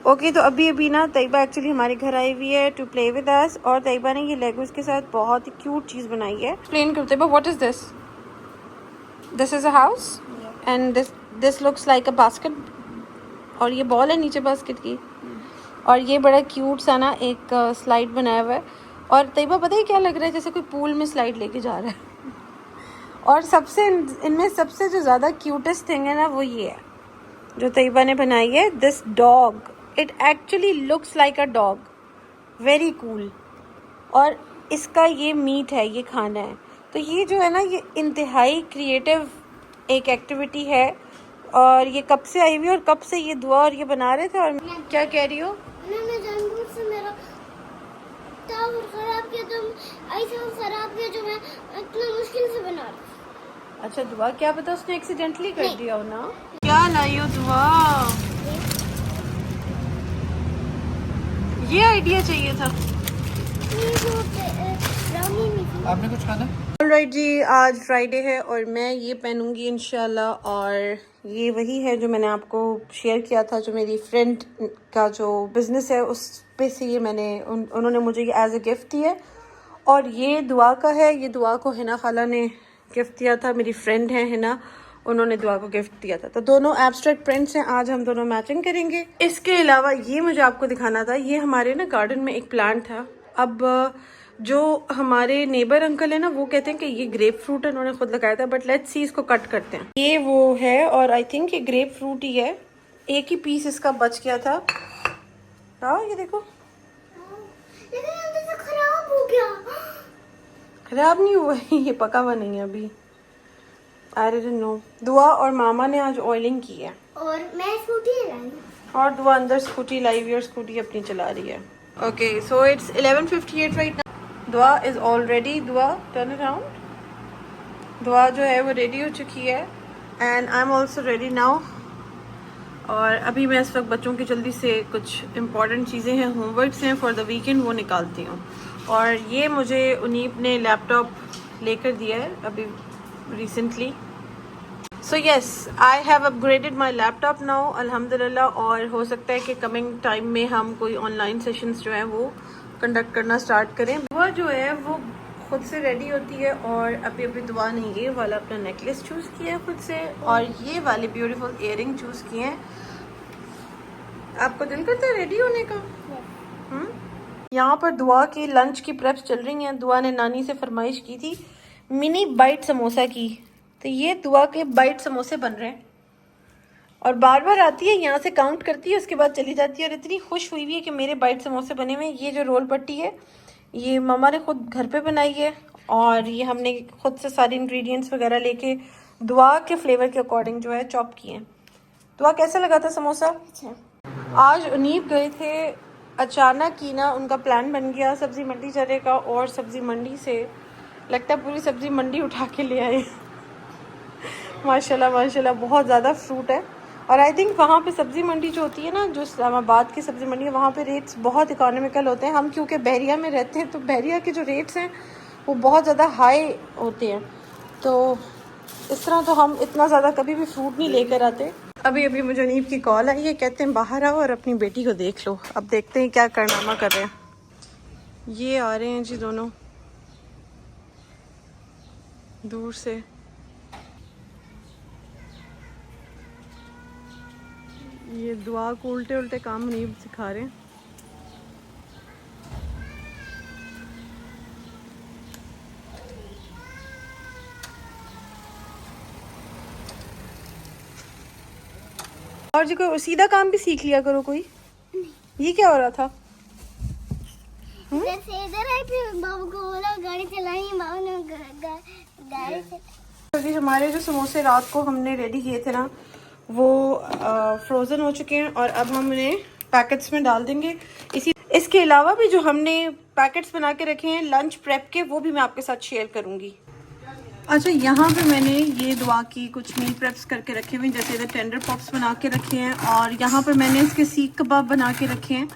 Okay तो अभी अभी ना तैयबा एक्चुअली हमारे घर आई हुई है टू प्ले विद अस, और तैयबा ने ये लेगोस के साथ बहुत ही क्यूट चीज़ बनाई है। एक्सप्लेन करते Tayyaba, what is this? This is a house and this looks like a basket, और ये बॉल है नीचे बास्केट की, और ये बड़ा क्यूट सा ना एक स्लाइड बनाया हुआ है। और तैयबा पता है क्या लग रहा है, जैसे कोई पूल में स्लाइड लेके जा रहा है। और सबसे इनमें सबसे जो ज़्यादा क्यूटेस्ट थिंग है ना वो ये है जो तैयबा ने बनाई है, this dog. It actually looks like a dog, very cool. और इसका ये मीट है, ये खाना है। तो ये जो है ना ये इंतहाई क्रिएटिव एक एक्टिविटी है, और ये कब से आई हुई है और कब से ये दुआ और ये बना रहे थे। और क्या कह रही हो? मैंने जानबूझ से मेरा टावर खराब किया, तो ऐसा खराब किया जो मैं इतना मुश्किल से बना रहा। अच्छा दुआ, क्या पता उसने एक्सीडेंटली कर दिया हो ना। क्या लाई हो दुआ? ये आइडिया चाहिए था। आपने कुछ खाना? ऑलराइट जी, आज फ्राइडे है और मैं ये पहनूंगी इंशाल्लाह। और ये वही है जो मैंने आपको शेयर किया था, जो मेरी फ्रेंड का जो बिज़नेस है उस पे से ये मैंने उन्होंने मुझे ये एज ए गिफ्ट दिया है। और ये दुआ का है, ये दुआ को हिना खाला ने गिफ्ट दिया था। मेरी फ्रेंड है हिना, उन्होंने दुआ को गिफ्ट दिया था। तो दोनों एब्स्ट्रैक्ट प्रिंट्स हैं, आज हम दोनों मैचिंग करेंगे। इसके अलावा ये मुझे आपको दिखाना था, ये हमारे ना गार्डन में एक प्लांट था। अब जो हमारे नेबर अंकल है ना वो कहते हैं कि ये ग्रेप फ्रूट है, उन्होंने खुद लगाया था, बट लेट्स सी इसको कट करते हैं। ये वो है और आई थिंक ये ग्रेप फ्रूट ही है। एक ही पीस इसका बच गया था। ये देखो, लेकिन अंदर से खराब हो गया। खराब नहीं हुआ है, ये पका हुआ नहीं है अभी। I don't know. दुआ और मामा ने आज ऑयलिंग की है, और मैं स्कूटी लाई, और दुआ अंदर स्कूटी लाई हुई और स्कूटी अपनी चला रही है। Okay so it's 11:58 right now. दुआ इज ऑलरेडी, दुआ टर्न अराउंड। दुआ जो है वो रेडी हो चुकी है and I am also ready now. और अभी मैं इस वक्त बच्चों की जल्दी से कुछ इम्पॉर्टेंट चीज़ें हैं, होमवर्क्स हैं फॉर द वीकेंड, वो निकालती हूँ। और ये मुझे उनीब ने लैपटॉप लेकर दिया है अभी recently. So yes, I have upgraded my laptop now अल्हम्दुलिल्लाह। और हो सकता है कि कमिंग टाइम में हम कोई ऑनलाइन सेशंस जो हैं वो कंडक्ट करना स्टार्ट करें। दुआ जो है वो खुद से रेडी होती है, और अभी अभी दुआ ने ये वाला अपना नेकलेस चूज़ किया है खुद से, और ये वाले ब्यूटीफुल इयररिंग चूज़ किए हैं। आपको दिल करता है रेडी होने का? यहाँ पर दुआ की लंच की प्रेप्स चल रही हैं। दुआ ने नानी से फरमाइश की थी मिनी बाइट समोसा की, तो ये दुआ के बाइट समोसे बन रहे हैं। और बार बार आती है, यहाँ से काउंट करती है, उसके बाद चली जाती है, और इतनी खुश हुई हुई है कि मेरे बाइट समोसे बने हुए हैं। ये जो रोल पट्टी है ये मम्मा ने खुद घर पे बनाई है, और ये हमने खुद से सारे इंग्रेडिएंट्स वगैरह लेके दुआ के फ्लेवर के अकॉर्डिंग जो है चॉप किए हैं। दुआ कैसा लगा था समोसा? अच्छा। आज उनीब गए थे, अचानक ही ना उनका प्लान बन गया सब्जी मंडी जाने का, और सब्जी मंडी से लगता है पूरी सब्जी मंडी उठा के ले आए। माशाल्लाह माशाल्लाह, बहुत ज़्यादा फ्रूट है। और आई थिंक वहाँ पे सब्ज़ी मंडी जो होती है ना, जो इस्लामाबाद की सब्ज़ी मंडी है, वहाँ पे रेट्स बहुत इकोनॉमिकल होते हैं। हम क्योंकि बहरिया में रहते हैं तो बहरिया के जो रेट्स हैं वो बहुत ज़्यादा हाई होते हैं, तो इस तरह तो हम इतना ज़्यादा कभी भी फ्रूट नहीं लेकर आते। अभी अभी मुझे नीब की कॉल आई है, कहते हैं बाहर आओ और अपनी बेटी को देख लो। अब देखते हैं क्या कारनामा कर रहे हैं। ये आ रहे हैं जी दोनों दूर से। ये दुआ को उल्टे उल्टे काम नहीं सिखा रहे हैं। और जी कोई सीधा काम भी सीख लिया करो कोई। ये क्या हो रहा था? जैसे इधर आई फिर बाबू को बोला गाड़ी चलाई, बाबू ने गाड़ी से। जी हमारे जो समोसे रात को हमने रेडी किए थे ना वो फ्रोज़न हो चुके हैं, और अब हम उन्हें पैकेट्स में डाल देंगे। इसके अलावा भी जो हमने पैकेट्स बना के रखे हैं लंच प्रेप के, वो भी मैं आपके साथ शेयर करूँगी। अच्छा, यहाँ पे मैंने ये दुआ की कुछ मील प्रेप्स करके रखे हुए हैं, जैसे इधर टेंडर पॉप्स बना के रखे हैं, और यहाँ पर मैंने इसके सीख कबाब बना के रखे हैं।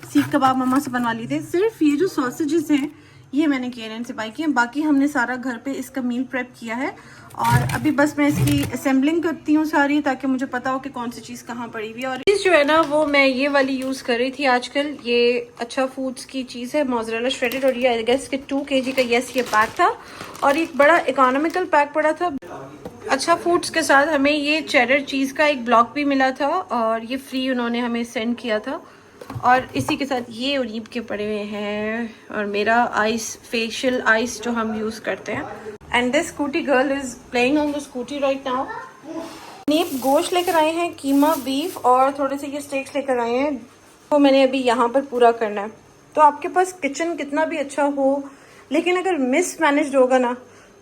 सीख कबाब मम्मा से बनवा लिए थे। सिर्फ ये जो सॉसेजेस हैं ये मैंने KNN से बाई की है। बाकी हमने सारा घर पे इसका मील प्रेप किया है और अभी बस मैं इसकी असेंबलिंग करती हूँ सारी, ताकि मुझे पता हो कि कौन सी चीज़ कहाँ पड़ी हुई है। और चीज़ जो है ना वो मैं ये वाली यूज़ कर रही थी आजकल। ये अच्छा फूड्स की चीज़ है, मोज़रेला श्रेडेड, और ये आई गेस कि 2 kg का यस ये पैक था और एक बड़ा इकोनॉमिकल पैक पड़ा था। अच्छा फूड्स के साथ हमें ये चेडर चीज़ का एक ब्लॉक भी मिला था और ये फ्री उन्होंने हमें सेंड किया था। और इसी के साथ ये उनीब के पड़े हुए हैं और मेरा आइस, फेशियल आइस जो हम यूज़ करते हैं। And this scooty girl is playing on the scooty right now. उनीब गोश्त लेकर आए हैं, कीमा, बीफ और थोड़े से ये स्टेक्स लेकर आए हैं, तो मैंने अभी यहाँ पर पूरा करना है। तो आपके पास किचन कितना भी अच्छा हो, लेकिन अगर मिसमैनेज्ड होगा ना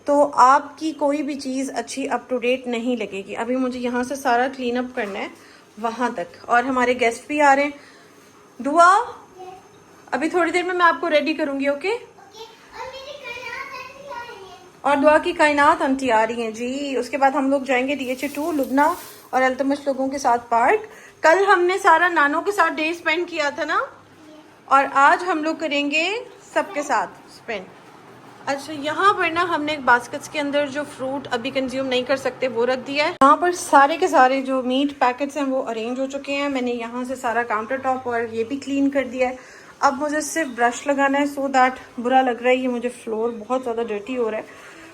तो आपकी कोई भी चीज़ अच्छी अप टू डेट नहीं लगेगी। अभी मुझे यहाँ से सारा क्लीन अप करना है वहाँ तक, और हमारे गेस्ट भी आ रहे हैं। दुआ अभी थोड़ी देर में मैं आपको रेडी करूंगी, ओके? और दुआ की कायनात आंटी आ रही हैं जी। उसके बाद हम लोग जाएंगे DHA2 लुबना और अल्तमश लोगों के साथ पार्क। कल हमने सारा नानों के साथ डे स्पेंड किया था ना, और आज हम लोग करेंगे सबके साथ स्पेंड। अच्छा, यहाँ पर ना हमने एक बास्केट्स के अंदर जो फ्रूट अभी कंज्यूम नहीं कर सकते वो रख दिया है। यहाँ पर सारे के सारे जो मीट पैकेट्स हैं वो अरेंज हो चुके हैं। मैंने यहाँ से सारा काउंटर टॉप और ये भी क्लीन कर दिया है। अब मुझे सिर्फ ब्रश लगाना है, सो दैट बुरा लग रहा है ये मुझे, फ्लोर बहुत ज़्यादा डर्टी हो रहा है,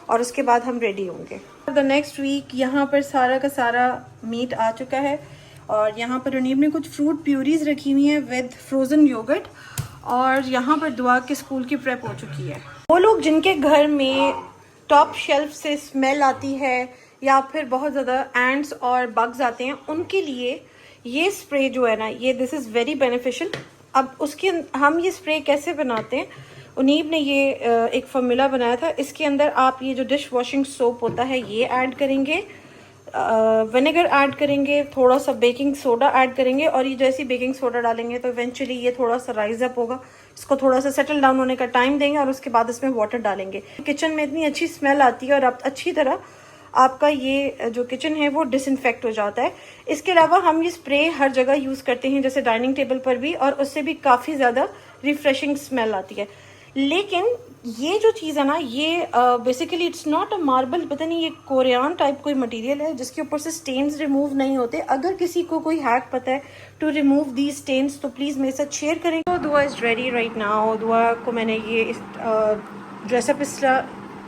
और उसके बाद हम रेडी होंगे। द नेक्स्ट वीक यहाँ पर सारा का सारा मीट आ चुका है और यहाँ पर उनीब ने कुछ फ्रूट प्यूरीज रखी हुई हैं विद फ्रोज़न योगर्ट, और यहाँ पर दुआ के स्कूल की प्रेप हो चुकी है। वो लोग जिनके घर में टॉप शेल्फ से स्मेल आती है या फिर बहुत ज़्यादा एंट्स और बग्स आते हैं, उनके लिए ये स्प्रे जो है ना, ये दिस इज़ वेरी बेनिफिशियल। अब उसके हम ये स्प्रे कैसे बनाते हैं, उनीब ने ये एक फॉर्मूला बनाया था। इसके अंदर आप ये जो डिश वॉशिंग सोप होता है ये ऐड करेंगे, विनेगर ऐड करेंगे, थोड़ा सा बेकिंग सोडा ऐड करेंगे, और ये जैसे बेकिंग सोडा डालेंगे तो इवेंचुअली ये थोड़ा सा राइज अप होगा। इसको थोड़ा सा सेटल डाउन होने का टाइम देंगे और उसके बाद इसमें वाटर डालेंगे। किचन में इतनी अच्छी स्मेल आती है और अब अच्छी तरह आपका ये जो किचन है वो डिसइंफेक्ट हो जाता है। इसके अलावा हम ये स्प्रे हर जगह यूज़ करते हैं, जैसे डाइनिंग टेबल पर भी, और उससे भी काफ़ी ज़्यादा रिफ्रेशिंग स्मेल आती है। लेकिन ये जो चीज़ है ना, ये basically it's not a marble, पता नहीं ये कोरियन टाइप कोई मटेरियल है जिसके ऊपर से स्टेन्स रिमूव नहीं होते। अगर किसी को कोई हैक पता है टू रिमूव दी स्टेन्स तो प्लीज़ मेरे साथ शेयर करें। तो दुआ इज़ रेडी राइट नाउ। दुआ को मैंने ये ड्रेसअप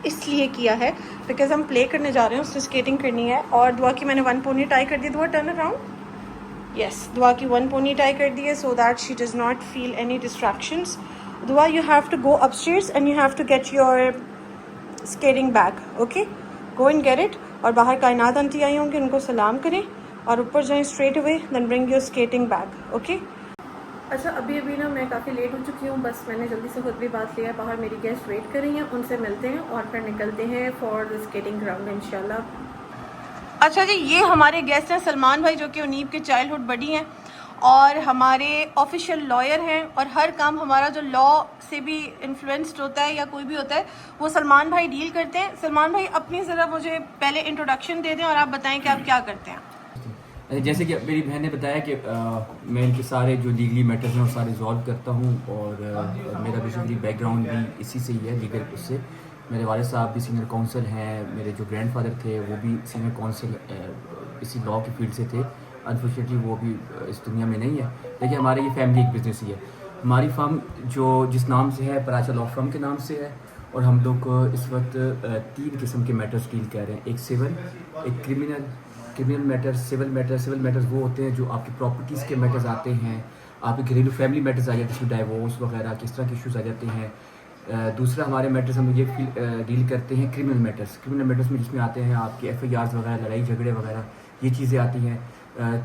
इसलिए किया है बिकॉज हम प्ले करने जा रहे हैं, उससे स्केटिंग करनी है। और दुआ की मैंने 1 पोनी टाई कर दी। दुआ टर्न अराउंड, यस, दुआ की 1 पोनी टाई कर दी है so that she does not feel any distractions. Dua, you have to go upstairs and you have to get your skating bag, okay? Go and get it. और बाहर कायनात aunty आई होंगी, उनको सलाम करें और ऊपर जाएं straight away, then bring your skating bag, okay? अच्छा, अभी ना मैं काफ़ी लेट हो चुकी हूँ, बस मैंने जल्दी से खुद भी बात लिया है। बाहर मेरी गेस्ट वेट कर रही हैं, उनसे मिलते हैं और फिर निकलते हैं फॉर द स्केटिंग ग्राउंड इंशाल्लाह। अच्छा जी, ये हमारे गेस्ट हैं सलमान भाई, जो कि उनीब के चाइल्डहुड बडी हैं और हमारे ऑफिशियल लॉयर हैं, और हर काम हमारा जो लॉ से भी इन्फ्लुएंस्ड होता है या कोई भी होता है वो सलमान भाई डील करते हैं। सलमान भाई, अपनी ज़रा मुझे पहले इंट्रोडक्शन दे दें और आप बताएं कि आप क्या करते हैं। जैसे कि मेरी बहन ने बताया कि मैं इनके सारे जो लीगली मैटर्स हैं वो सारे रिजॉल्व करता हूँ, और मेरा बेसिकली बैकग्राउंड भी इसी से ही है, लीगल उससे। मेरे वालिद साहब भी सीनियर काउंसिल हैं, मेरे जो ग्रैंडफादर थे वो भी सीनियर काउंसिल इसी लॉ की फील्ड से थे। अनफॉर्चुनेटली वो भी इस दुनिया में नहीं है, लेकिन हमारे ये फैमिली एक बिज़नेस ही है। हमारी फर्म जो जिस नाम से है, पराचा लॉ फर्म के नाम से है, और हम लोग इस वक्त 3 किस्म के मैटर्स डील कर रहे हैं। एक सिविल, एक क्रिमिनल मैटर्स। सिविल मैटर्स वो होते हैं जो आपकी प्रॉपर्टीज़ के मैटर्स आते हैं, आपके घरेलू फैमिली मैटर्स आ जाते हैं, जिसमें डाइवोर्स वगैरह किस तरह के इशूज़ आ जाते हैं। दूसरा हमारे मैटर्स हम ये डील करते हैं क्रिमिनल मैटर्स में, जिसमें आते हैं आपके FIRs वगैरह, लड़ाई झगड़े वगैरह, ये चीज़ें आती हैं।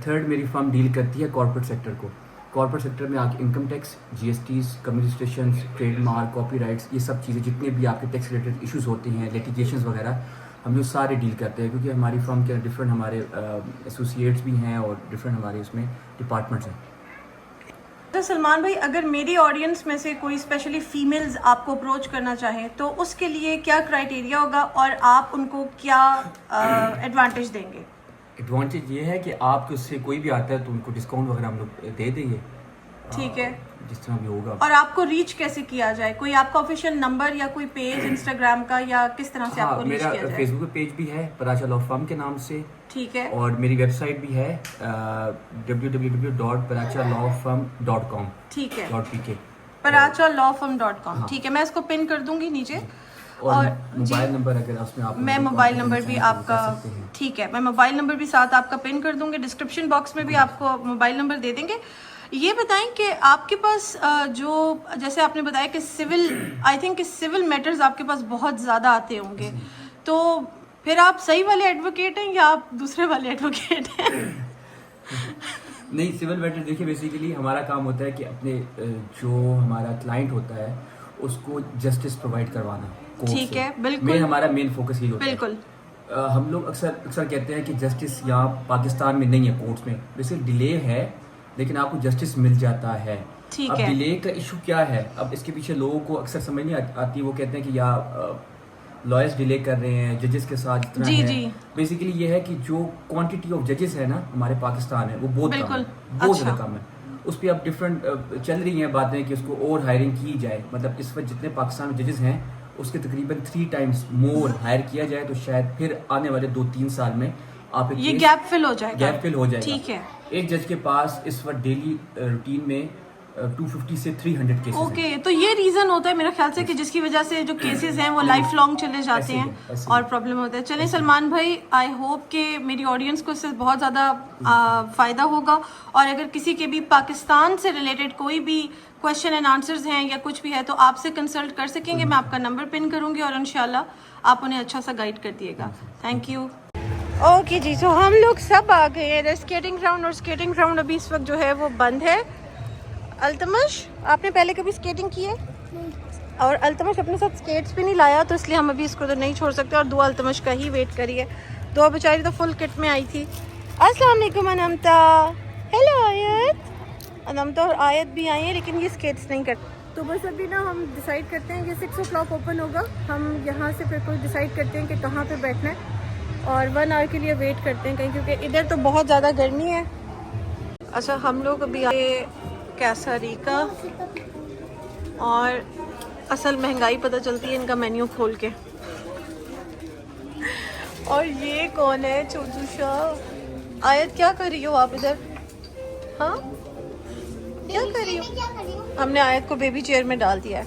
थर्ड मेरी फर्म डील करती है कॉर्पोरेट सेक्टर को। कॉर्पोरेट सेक्टर में आपके इनकम टैक्स, GSTs, कम्युनिस्ट्रेशन, ट्रेडमार्क, कॉपीराइट्स, ये सब चीज़ें जितने भी आपके टैक्स रिलेटेड इश्यूज़ होते हैं, लिटिगेशंस वगैरह, हम लोग सारे डील करते हैं, क्योंकि हमारी फर्म के डिफरेंट हमारे एसोसिएट्स भी हैं और डिफरेंट हमारे उसमें डिपार्टमेंट्स हैं। तो सलमान भाई, अगर मेरी ऑडियंस में से कोई स्पेशली फीमेल्स आपको अप्रोच करना चाहे तो उसके लिए क्या क्राइटेरिया होगा और आप उनको क्या एडवांटेज देंगे? एडवांटेज ये है कि आपको उससे कोई भी आता है तो उनको डिस्काउंट वगैरह हम लोग दे देंगे। ठीक है। जिस तरह भी होगा। और आपको रीच कैसे किया जाए? कोई आपका ऑफिशियल नंबर या कोई पेज इंस्टाग्राम का, या किस तरह से हाँ, आपको रीच मेरा किया जाए? फेसबुक पे पेज भी है पराचा लॉ फर्म के नाम से। ठीक है। और मेरी वेबसाइट भी है www.parachalawfirm.com। ठीक है, .pk parachalawfirm.com। हाँ। ठीक है, मैं इसको पिन कर दूंगी नीचे। और मोबाइल नंबर अगर उसमें आप मैं मोबाइल नंबर भी आपका, हैं। ठीक है, मैं मोबाइल नंबर भी साथ आपका पिन कर दूंगी। डिस्क्रिप्शन बॉक्स में भी आपको मोबाइल नंबर दे देंगे। ये बताएं कि आपके पास जो, जैसे आपने बताया कि सिविल, आई थिंक कि सिविल मैटर्स आपके पास बहुत ज़्यादा आते होंगे, तो फिर आप सही वाले एडवोकेट हैं या आप दूसरे वाले एडवोकेट हैं? नहीं, सिविल मैटर देखिए बेसिकली हमारा काम होता है कि अपने जो हमारा क्लाइंट होता है उसको जस्टिस प्रोवाइड करवाना। ठीक है, बिल्कुल। हमारा मेन फोकस यही होता है। बिल्कुल। हम लोग अक्सर कहते हैं कि जस्टिस यहाँ पाकिस्तान में नहीं है, कोर्ट्स में वैसे डिले है, लेकिन आपको जस्टिस मिल जाता है। ठीक अब है। डिले का इशू क्या है, अब इसके पीछे लोगों को अक्सर समझ नहीं आती। वो कहते हैं कि या लॉयर्स डिले कर रहे हैं जजेस के साथ जितना जी, है। जी। बेसिकली ये है कि जो क्वांटिटी ऑफ जजेस है ना हमारे पाकिस्तान है वो बहुत कम है, बिल्कुल। बहुत अच्छा। ज़्यादा कम है। उस पर अब डिफरेंट चल रही हैं बातें कि उसको और हायरिंग की जाए। मतलब इस वक्त जितने पाकिस्तान में जजेस हैं उसके तकरीबन 3 टाइम्स मोर हायर किया जाए, तो शायद फिर आने वाले 2-3 साल में आप ये गैप फिल हो जाएगा। गैप फिल हो जाएगा। ठीक है। एक जज के पास इस वक्त डेली रूटीन में 250 से 300 केसेस ओके, तो ये रीजन होता है मेरा ख्याल से कि जिसकी वजह से जो केसेस हैं वो लाइफ लॉन्ग चले जाते ऐसे ही हैं है, ऐसे ही और है। प्रॉब्लम होता है। चलें सलमान भाई, आई होप कि मेरी ऑडियंस को इससे बहुत ज़्यादा फ़ायदा होगा, और अगर किसी के भी पाकिस्तान से रिलेटेड कोई भी क्वेश्चन एंड आंसर्स हैं या कुछ भी है तो आपसे कंसल्ट कर सकेंगे। मैं आपका नंबर पिन करूँगी और इंशाल्लाह आप उन्हें अच्छा सा गाइड कर दिएगा। Thank you. ओके जी, तो हम लोग सब आ गए हैं स्केटिंग ग्राउंड, और स्केटिंग ग्राउंड अभी इस वक्त जो है वो बंद है। अल्तमश, आपने पहले कभी स्केटिंग की है? और अल्तमश अपने साथ स्केट्स भी नहीं लाया, तो इसलिए हम अभी इसको तो नहीं छोड़ सकते, और दुआ अल्तमश का ही वेट करिए। दुआ बेचारी तो फुल किट में आई थी। अस्सलाम वालेकुम अनमता। हेलो आयत। अनमता और आयत भी आई हैं, लेकिन ये स्केट्स नहीं करते। तो बस अभी ना हम डिसाइड करते हैं कि 6 o'clock ओपन होगा। हम यहाँ से फिर कोई डिसाइड करते हैं कि कहाँ पर बैठना है, और 1 आवर के लिए वेट करते हैं कहीं, क्योंकि इधर तो बहुत ज़्यादा गर्मी है। अच्छा, हम लोग अभी आए कैसारीका, और असल महंगाई पता चलती है इनका मेन्यू खोल के। और ये कौन है? चोचू शाह। आयत, क्या कर रही हो आप इधर? हाँ, क्या कर रही हो? हमने आयत को बेबी चेयर में डाल दिया है।